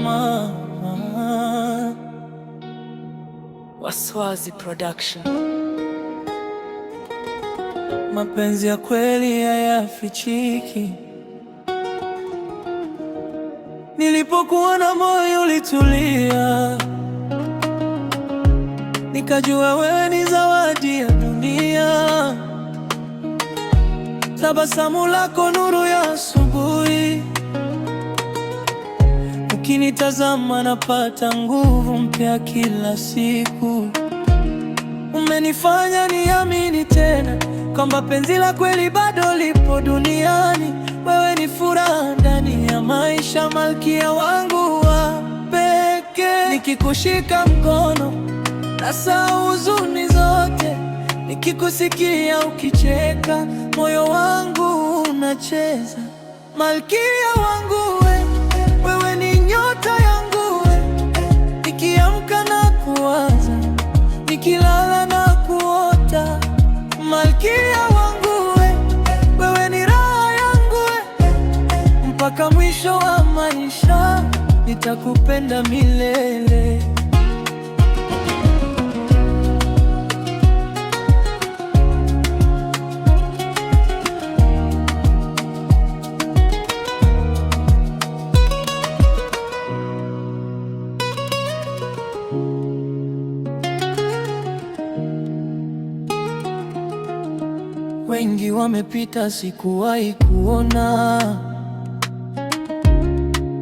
mama. Waswazi Production. Mapenzi ya kweli hayafichiki. Nilipokuona moyo ulitulia, nikajua wewe ni zawadi ya dunia. Tabasamu lako nuru ya asubuhi, ukinitazama napata nguvu mpya kila siku. Umenifanya niamini tena kwamba penzi la kweli bado lipo duniani. Wewe ni furaha ndani ya maisha, malkia wangu wa pekee. Nikikushika mkono nasahau huzuni zote, nikikusikia ukicheka moyo wangu unacheza. Malkia wangu wewe ni nyota yangu nikiamka na kuwaza, nikilala na kuota. Malkia wangu wewe ni raha yangu mpaka mwisho wa maisha, nitakupenda milele. Wengi wamepita, sikuwahi kuona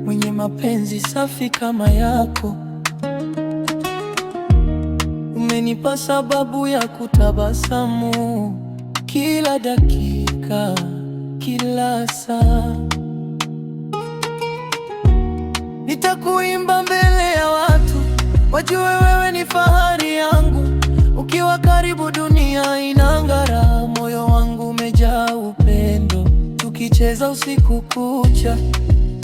mwenye mapenzi safi kama yako. Umenipa sababu ya kutabasamu kila dakika, kila saa. Nitakuimba mbele ya watu, wajue wewe ni fahari yangu. Ukiwa karibu dunia inang'ara, moyo wangu umejaa upendo. Tukicheza usiku kucha,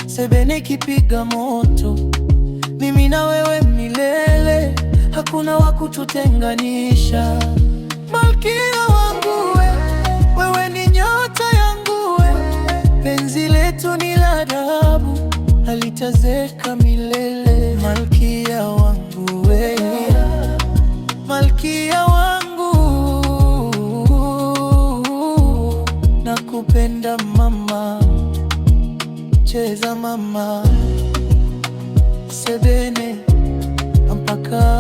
sebene kipiga moto, mimi na wewe milele, hakuna wa kututenganisha. Malkia wangu wewe ni nyota yangu penzi letu ni la dhahabu, halitazeka milele. Malkia wangu malkia wangu, nakupenda mama. Cheza mama, sebene mpaka